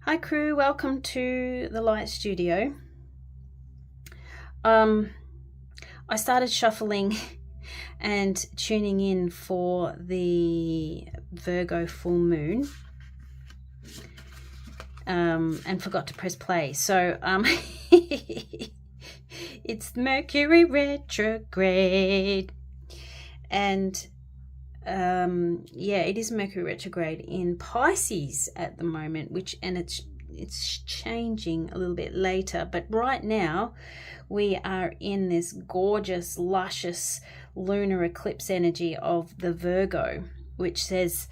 Hi crew, welcome to the Light Studio. I started shuffling and tuning in for the Virgo full moon and forgot to press play. So it's Mercury retrograde, and it is Mercury retrograde in Pisces at the moment, it's changing a little bit later, but right now we are in this gorgeous, luscious lunar eclipse energy of the Virgo, which says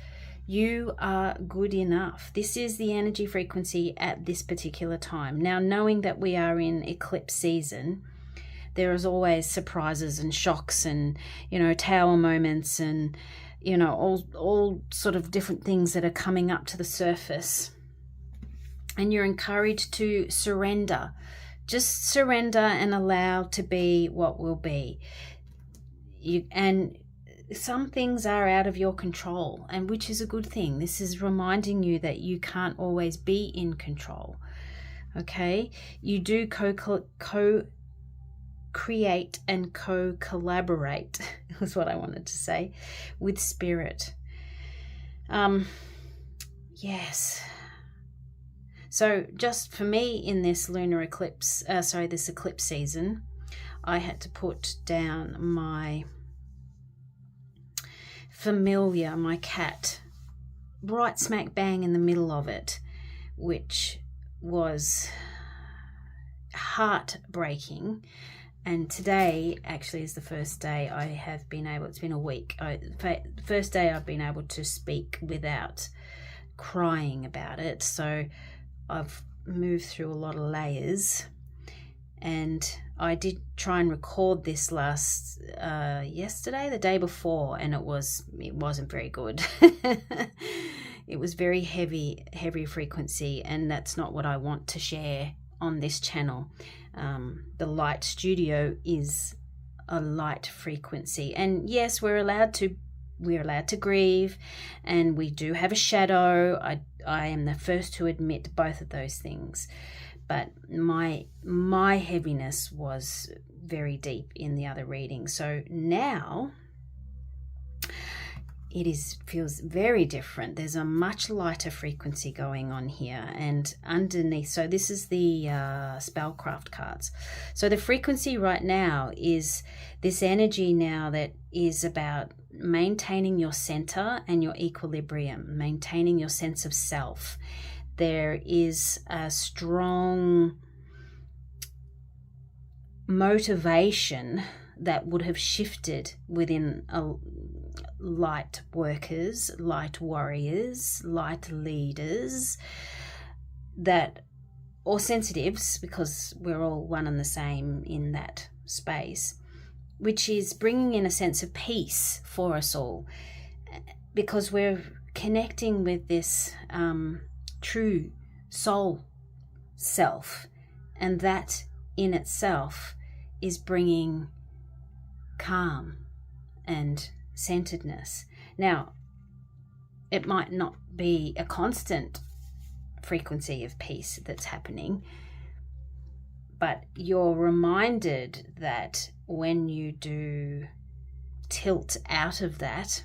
you are good enough. This is the energy frequency at this particular time. Now, knowing that we are in eclipse season, there is always surprises and shocks and, tower moments and, all sort of different things that are coming up to the surface. And you're encouraged to surrender. Just surrender and allow to be what will be. And some things are out of your control, and which is a good thing. This is reminding you that you can't always be in control. Okay? You do co-create and co-collaborate was what I wanted to say, with spirit. Yes. So just for me in this lunar eclipse, this eclipse season, I had to put down my familiar, my cat, right smack bang in the middle of it, which was heartbreaking. And today actually is the first day I have been able, it's been a week, first day I've been able to speak without crying about it. So I've moved through a lot of layers, and I did try and record this yesterday, the day before, and it wasn't very good. It was very heavy frequency, and that's not what I want to share on this channel. The Light Studio is a light frequency, and yes, we're allowed to grieve, and we do have a shadow. I am the first to admit both of those things, but my heaviness was very deep in the other reading. So now feels very different. There's a much lighter frequency going on here, and underneath, so this is the spellcraft cards. So the frequency right now is this energy now that is about maintaining your center and your equilibrium, maintaining your sense of self. There is a strong motivation that would have shifted within light workers, light warriors, light leaders, or sensitives, because we're all one and the same in that space, which is bringing in a sense of peace for us all, because we're connecting with this true soul self, and that in itself is bringing calm and centeredness. Now, it might not be a constant frequency of peace that's happening, but you're reminded that when you do tilt out of that,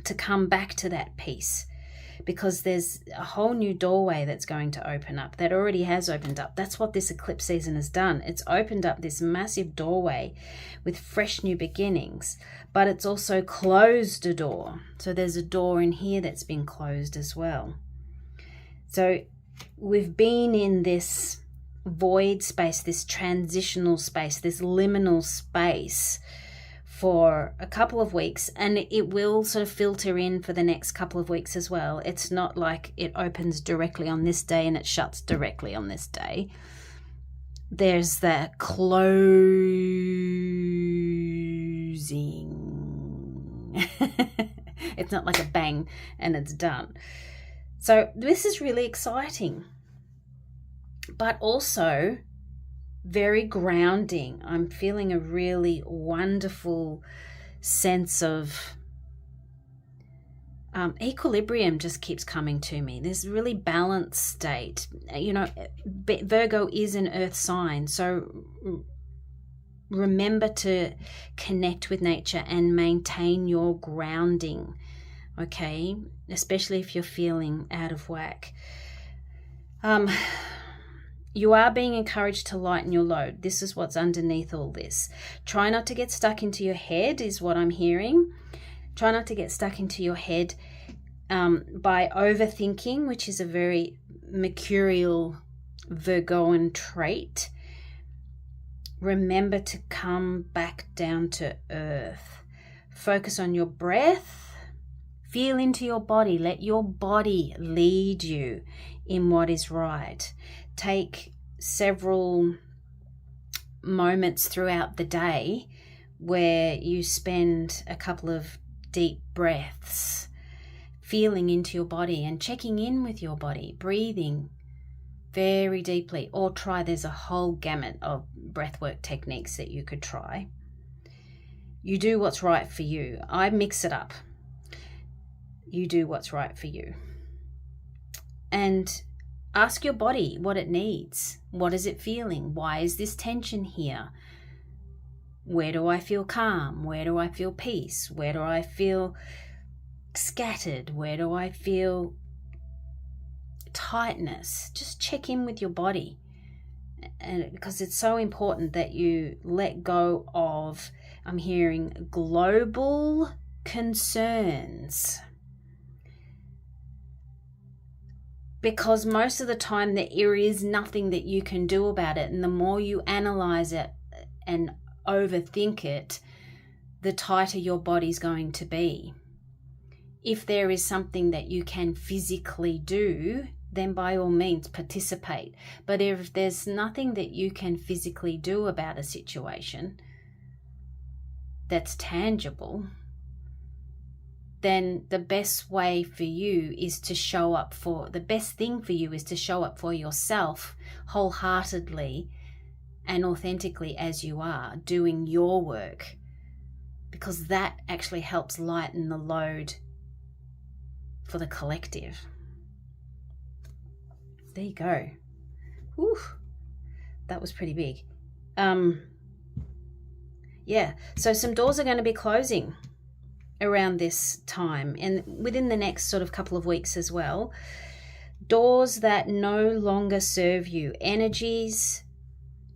to come back to that peace, because there's a whole new doorway that's going to open up, that already has opened up. That's what this eclipse season has done. It's opened up this massive doorway with fresh new beginnings, but it's also closed a door. So there's a door in here that's been closed as well. So we've been in this void space, this transitional space, this liminal space for a couple of weeks, and it will sort of filter in for the next couple of weeks as well. It's not like it opens directly on this day and it shuts directly on this day. There's the closing. It's not like a bang and it's done. So this is really exciting, but also very grounding. I'm feeling a really wonderful sense of Equilibrium just keeps coming to me. This really balanced state. You know, Virgo is an earth sign, so remember to connect with nature and maintain your grounding, okay? Especially if you're feeling out of whack. You are being encouraged to lighten your load. This is what's underneath all this. Try not to get stuck into your head is what I'm hearing. Try not to get stuck into your head by overthinking, which is a very mercurial Virgoan trait. Remember to come back down to earth. Focus on your breath. Feel into your body. Let your body lead you in what is right. Take several moments throughout the day where you spend a couple of deep breaths, feeling into your body and checking in with your body, breathing very deeply, or there's a whole gamut of breathwork techniques that you could try. You do what's right for you. I mix it up. You do what's right for you. And ask your body what it needs. What is it feeling? Why is this tension here? Where do I feel calm? Where do I feel peace? Where do I feel scattered? Where do I feel tightness? Just check in with your body, and because it's so important that you let go of, I'm hearing, global concerns, because most of the time there is nothing that you can do about it, and the more you analyze it and overthink it, the tighter your body's going to be. If there is something that you can physically do, then by all means participate. But if there's nothing that you can physically do about a situation that's tangible, then the best thing for you is to show up for yourself wholeheartedly and authentically as you are, doing your work, because that actually helps lighten the load for the collective. There you go. Whew, that was pretty big. Yeah, so some doors are going to be closing around this time and within the next sort of couple of weeks as well. Doors that no longer serve you. Energies,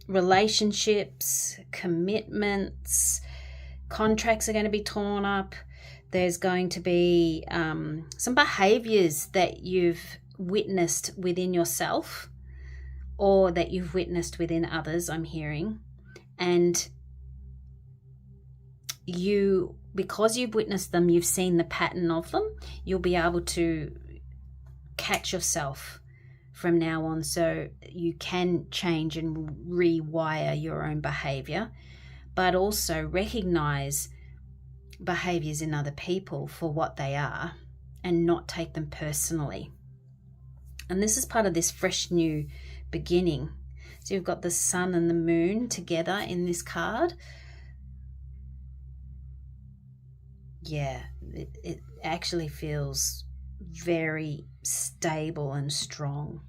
relationships, commitments, contracts are going to be torn up. There's going to be some behaviors that you've witnessed within yourself or that you've witnessed within others, I'm hearing. And because you've witnessed them, you've seen the pattern of them, you'll be able to catch yourself from now on, so you can change and rewire your own behavior, but also recognize behaviors in other people for what they are and not take them personally. And this is part of this fresh new beginning. So you've got the sun and the moon together in this card. Yeah, it actually feels very stable and strong.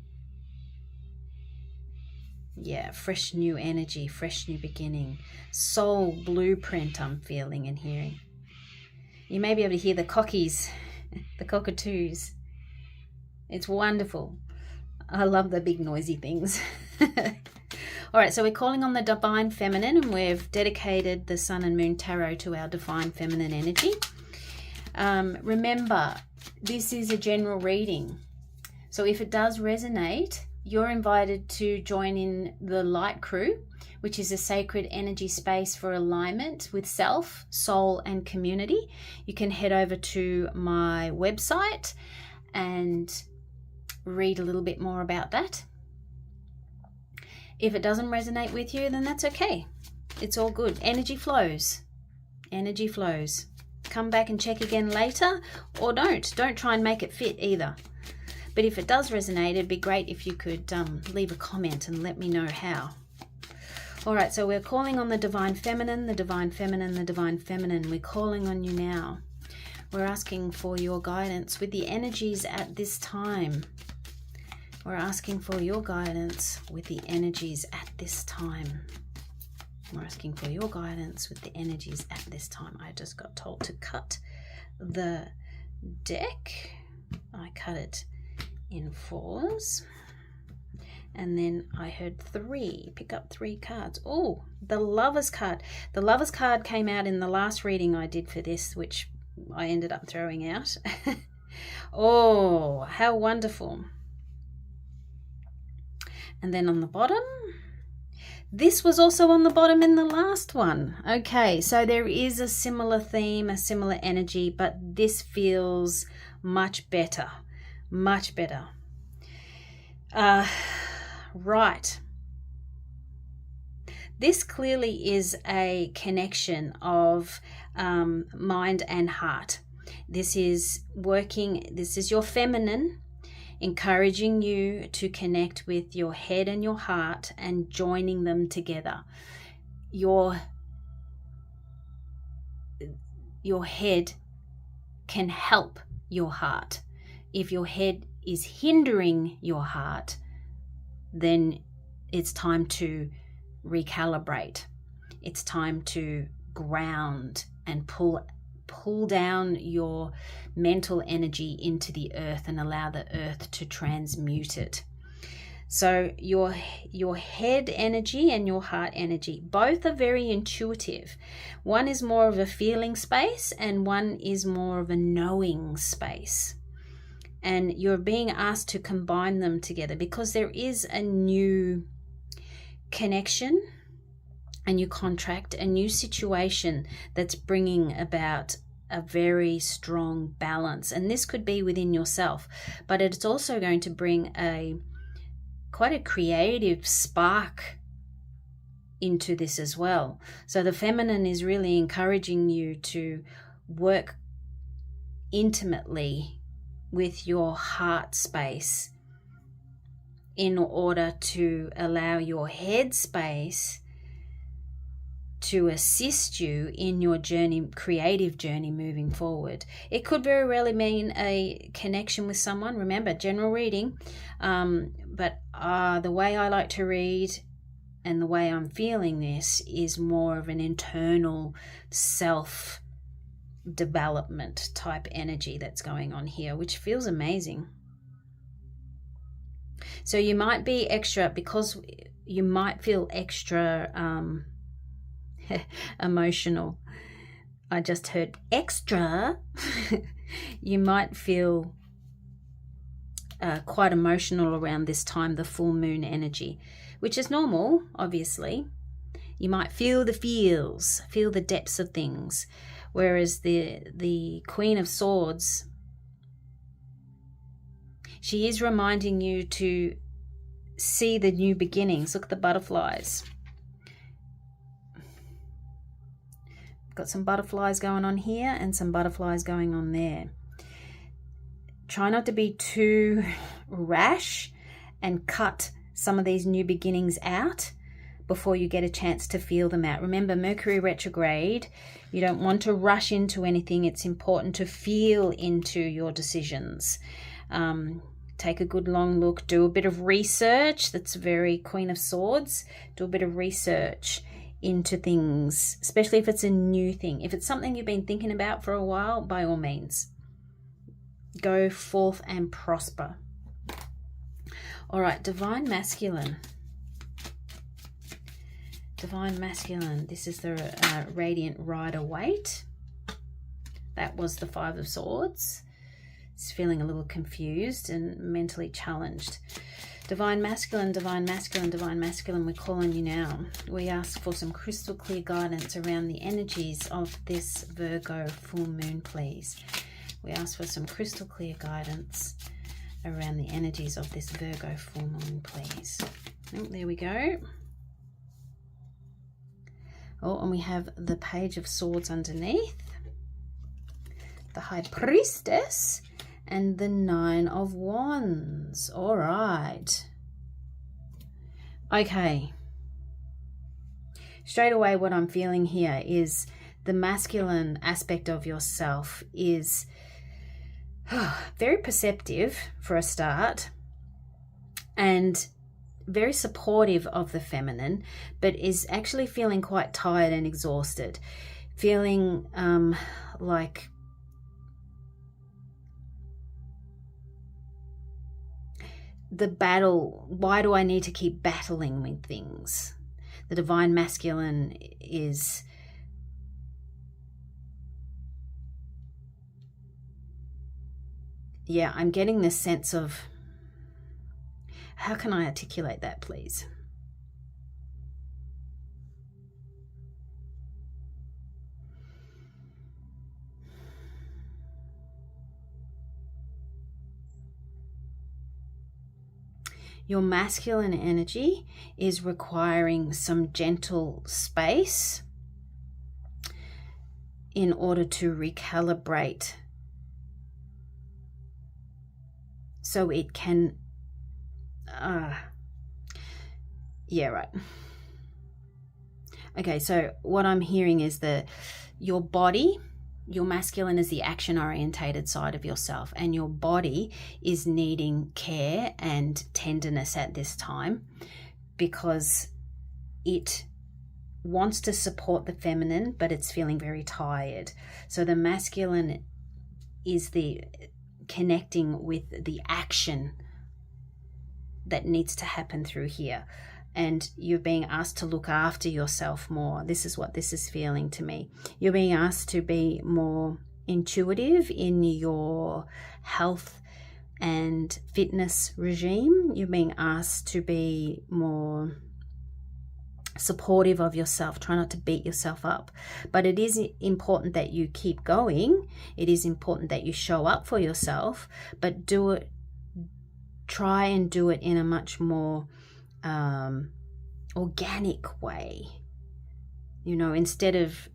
Yeah, fresh new energy, fresh new beginning. Soul blueprint I'm feeling and hearing. You may be able to hear the cockies, the cockatoos. It's wonderful. I love the big noisy things. All right, so we're calling on the Divine Feminine, and we've dedicated the Sun and Moon Tarot to our Divine Feminine energy. Remember, this is a general reading. So if it does resonate, you're invited to join in the Light Crew, which is a sacred energy space for alignment with self, soul, and community. You can head over to my website and read a little bit more about that. If it doesn't resonate with you, then that's okay. It's all good. Energy flows. Energy flows. Come back and check again later, or don't. Don't try and make it fit either. But if it does resonate, it'd be great if you could leave a comment and let me know how. All right, so we're calling on the Divine Feminine, the Divine Feminine, the Divine Feminine. We're calling on you now. We're asking for your guidance with the energies at this time. We're asking for your guidance with the energies at this time. We're asking for your guidance with the energies at this time. I just got told to cut the deck. I cut it in 4s. And then I heard 3. Pick up 3 cards. Oh, the Lover's card. The Lover's card came out in the last reading I did for this, which I ended up throwing out. Oh, how wonderful. And then on the bottom, this was also on the bottom in the last one. Okay, so there is a similar theme, a similar energy, but this feels much better. Much better. Right. This clearly is a connection of mind and heart. This is your feminine encouraging you to connect with your head and your heart and joining them together. Your head can help your heart. If your head is hindering your heart, then it's time to recalibrate. It's time to ground and pull down your mental energy into the earth and allow the earth to transmute it. So your head energy and your heart energy, both are very intuitive. One is more of a feeling space and one is more of a knowing space. And you're being asked to combine them together because there is a new connection, a new contract, a new situation that's bringing about a very strong balance. And this could be within yourself, but it's also going to bring quite a creative spark into this as well. So the feminine is really encouraging you to work intimately with your heart space in order to allow your head space to assist you in your journey, creative journey moving forward. It could very rarely mean a connection with someone. Remember, general reading, but the way I like to read and the way I'm feeling this is more of an internal self development type energy that's going on here, which feels amazing. So you might be extra, because you might feel extra emotional. I just heard extra. You might feel quite emotional around this time, the full moon energy, which is normal, obviously. You might feel the feels, feel the depths of things. Whereas the Queen of Swords, she is reminding you to see the new beginnings. Look at the butterflies. Got some butterflies going on here and some butterflies going on there. Try not to be too rash and cut some of these new beginnings out before you get a chance to feel them out. Remember, Mercury retrograde, you don't want to rush into anything. It's important to feel into your decisions. Take a good long look. Do a bit of research. That's very Queen of Swords. Do a bit of research into things, especially if it's a new thing. If it's something you've been thinking about for a while, by all means, go forth and prosper. All right, Divine Masculine. Divine Masculine, this is the Radiant Rider-Waite. That was the 5 of Swords. It's feeling a little confused and mentally challenged. Divine Masculine, Divine Masculine, Divine Masculine, we call on you now. We ask for some crystal clear guidance around the energies of this Virgo full moon, please. We ask for some crystal clear guidance around the energies of this Virgo full moon, please. Oh, there we go. Oh, and we have the Page of Swords underneath, the High Priestess, and the 9 of Wands. All right. Okay. Straight away, what I'm feeling here is the masculine aspect of yourself is very perceptive for a start, and very supportive of the feminine, but is actually feeling quite tired and exhausted, feeling like the battle. Why do I need to keep battling with things? The divine masculine is I'm getting this sense of, how can I articulate that, please? Your masculine energy is requiring some gentle space in order to recalibrate, so it can right. Okay, so what I'm hearing is that your body, your masculine is the action orientated side of yourself, and your body is needing care and tenderness at this time, because it wants to support the feminine, but it's feeling very tired. So the masculine is the connecting with the action that needs to happen through here, and you're being asked to look after yourself more. This is what this is feeling to me. You're being asked to be more intuitive in your health and fitness regime. You're being asked to be more supportive of yourself. Try not to beat yourself up, but it is important that you keep going. It is important that you show up for yourself, but try and do it in a much more organic way. Instead of,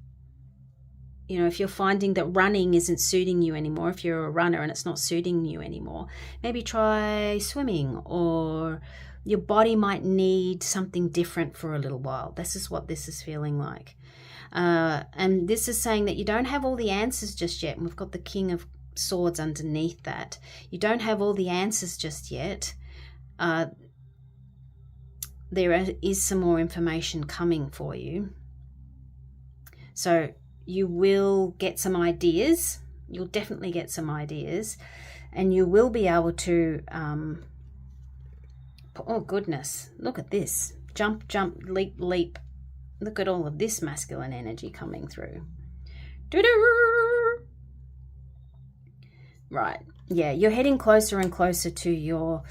if you're finding that running isn't suiting you anymore, if you're a runner and it's not suiting you anymore, maybe try swimming, or your body might need something different for a little while. This is what this is feeling like. And this is saying that you don't have all the answers just yet. And we've got the King of Swords underneath that. You don't have all the answers just yet. There is some more information coming for you. So you will get some ideas. You'll definitely get some ideas. And you will be able to, oh goodness, look at this. Jump, jump, leap, leap. Look at all of this masculine energy coming through. Doo-doo! Right. Yeah, you're heading closer and closer to your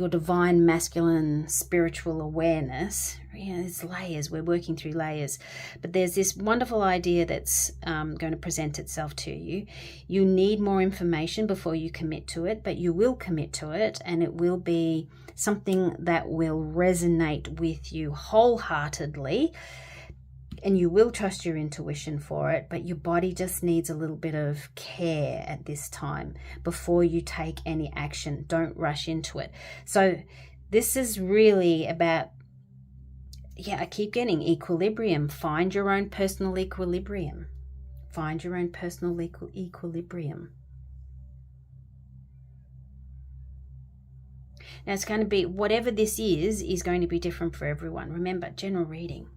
divine masculine spiritual awareness. There's layers. We're working through layers. But there's this wonderful idea that's going to present itself to you. You need more information before you commit to it, but you will commit to it, and it will be something that will resonate with you wholeheartedly, and you will trust your intuition for it, but your body just needs a little bit of care at this time before you take any action. Don't rush into it. So this is really about, I keep getting equilibrium. Find your own personal equilibrium. Find your own personal equilibrium. Now it's going to be, whatever this is going to be different for everyone. Remember, general reading.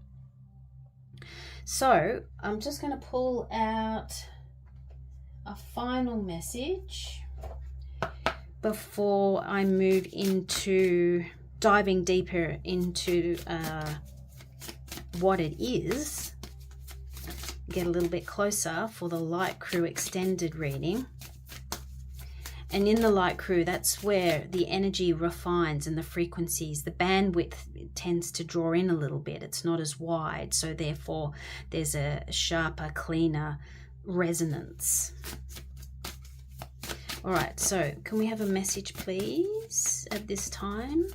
So I'm just going to pull out a final message before I move into diving deeper into what it is. Get a little bit closer for the Light Crew extended reading. And in the Light Crew, that's where the energy refines and the frequencies, the bandwidth tends to draw in a little bit. It's not as wide, so therefore there's a sharper, cleaner resonance. All right, so can we have a message, please, at this time?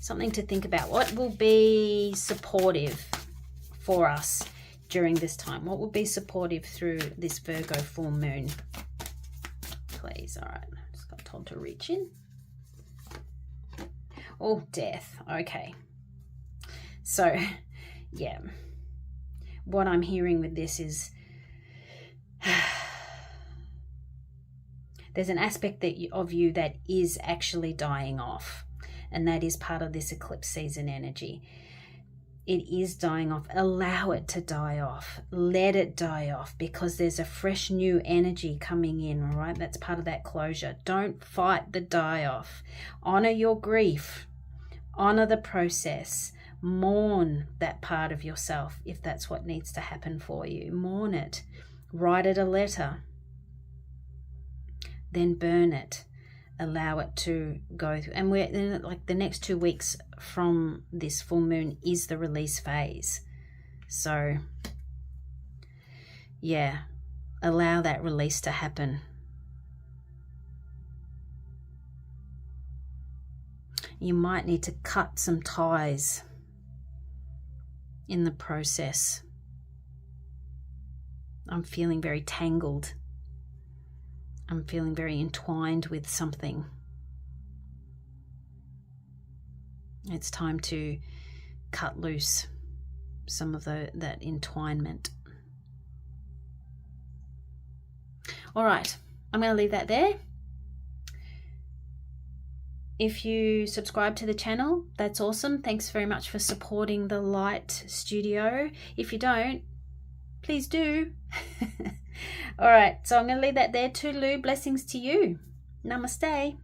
Something to think about. What will be supportive for us during this time? What will be supportive through this Virgo full moon? Please. All right, just got told to reach in. Oh, death. Okay. So, what I'm hearing with this is there's an aspect of you that is actually dying off, and that is part of this eclipse season energy. It is dying off. Allow it to die off. Let it die off, because there's a fresh new energy coming in, all right? That's part of that closure. Don't fight the die off. Honor your grief. Honor the process. Mourn that part of yourself if that's what needs to happen for you. Mourn it. Write it a letter. Then burn it. Allow it to go through. And we're in, like, the next 2 weeks from this full moon is the release phase. So yeah, allow that release to happen. You might need to cut some ties in the process. I'm feeling very tangled. I'm feeling very entwined with something. It's time to cut loose some of that entwinement. All right, I'm going to leave that there. If you subscribe to the channel, that's awesome. Thanks very much for supporting the Light Studio. If you don't, please do. All right, so I'm going to leave that there. Toodaloo, blessings to you. Namaste.